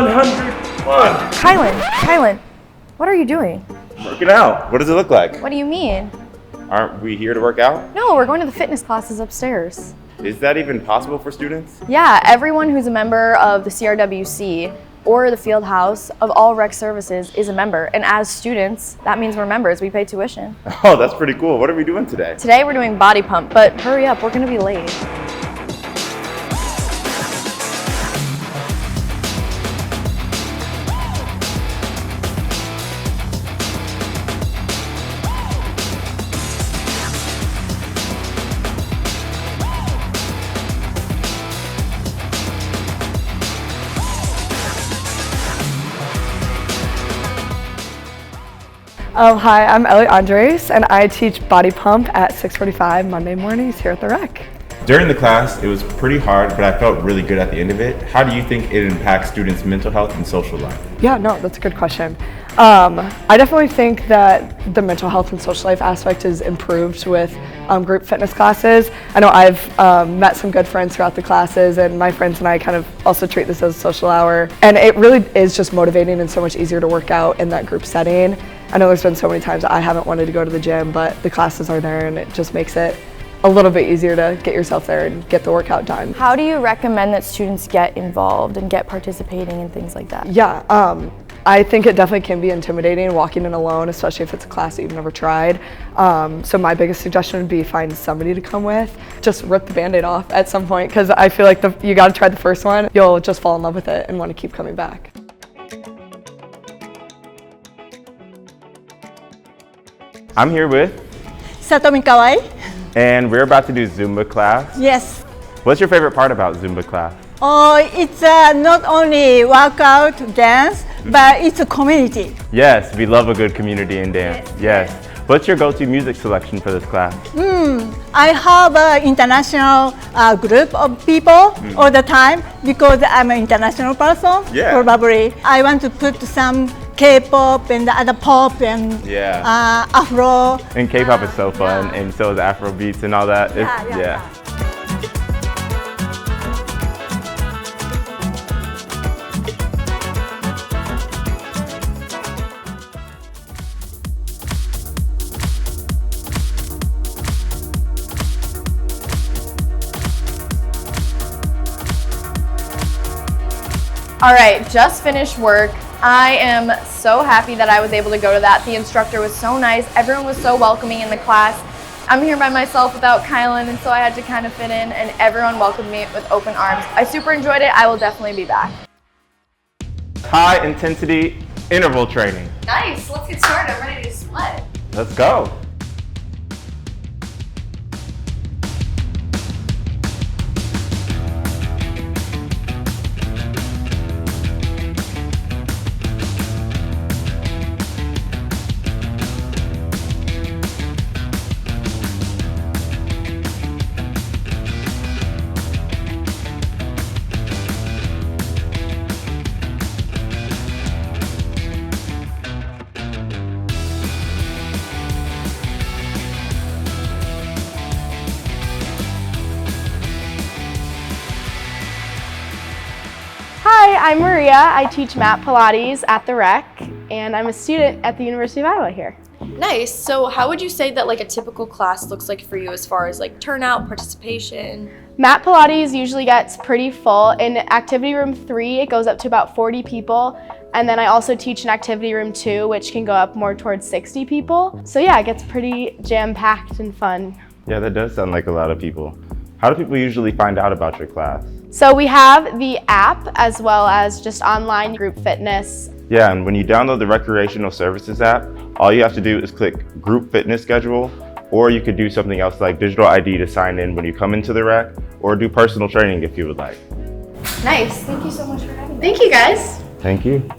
101. Kylan, what are you doing? Working out. What does it look like? What do you mean? Aren't we here to work out? No, we're going to the fitness classes upstairs. Is that even possible for students? Yeah, everyone who's a member of the CRWC or the Field House of all rec services is a member. And as students, that means we're members. We pay tuition. Oh, that's pretty cool. What are we doing today? Today we're doing body pump, but hurry up, we're gonna be late. Hi, I'm Ellie Andres, and I teach body pump at 6:45 Monday mornings here at the rec. During the class, it was pretty hard, but I felt really good at the end of it. How do you think it impacts students' mental health and social life? Yeah, no, that's a good question. I definitely think that the mental health and social life aspect is improved with group fitness classes. I know I've met some good friends throughout the classes, and my friends and I kind of also treat this as a social hour. And it really is just motivating and so much easier to work out in that group setting. I know there's been so many times I haven't wanted to go to the gym, but the classes are there and it just makes it a little bit easier to get yourself there and get the workout done. How do you recommend that students get involved and get participating and things like that? Yeah, I think it definitely can be intimidating walking in alone, especially if it's a class that you've never tried. So my biggest suggestion would be find somebody to come with. Just rip the Band-Aid off at some point, because I feel like you gotta try the first one. You'll just fall in love with it and want to keep coming back. I'm here with, Satomi Kawai. and we're about to do Zumba class. Yes. What's your favorite part about Zumba class? Oh, it's not only workout, dance, but it's a community. Yes, we love a good community and dance. Yes. What's your go-to music selection for this class? I have an international group of people all the time because I'm an international person. Yeah. Probably I want to put some K-pop and other pop and Afro. And K-pop is so fun, and so is Afro beats and all that. Yeah. All right, just finished work. I am so happy that I was able to go to that. The instructor was so nice. Everyone was so welcoming in the class. I'm here by myself without Kylan, and so I had to kind of fit in, and everyone welcomed me with open arms. I super enjoyed it. I will definitely be back. High intensity interval training. Nice, let's get started. I'm ready to sweat. Let's go. Hi, I'm Maria. I teach mat Pilates at the rec, and I'm a student at the University of Iowa here. Nice. So how would you say that like a typical class looks like for you as far as like turnout, participation? Mat Pilates usually gets pretty full. In activity room 3, it goes up to about 40 people. And then I also teach in activity room 2, which can go up more towards 60 people. So yeah, it gets pretty jam-packed and fun. Yeah, that does sound like a lot of people. How do people usually find out about your class? So we have the app as well as just online group fitness. Yeah, and when you download the Recreational Services app, all you have to do is click Group Fitness Schedule, or you could do something else like digital ID to sign in when you come into the rec, or do personal training if you would like. Nice, thank you so much for having me. Thank you guys. Thank you.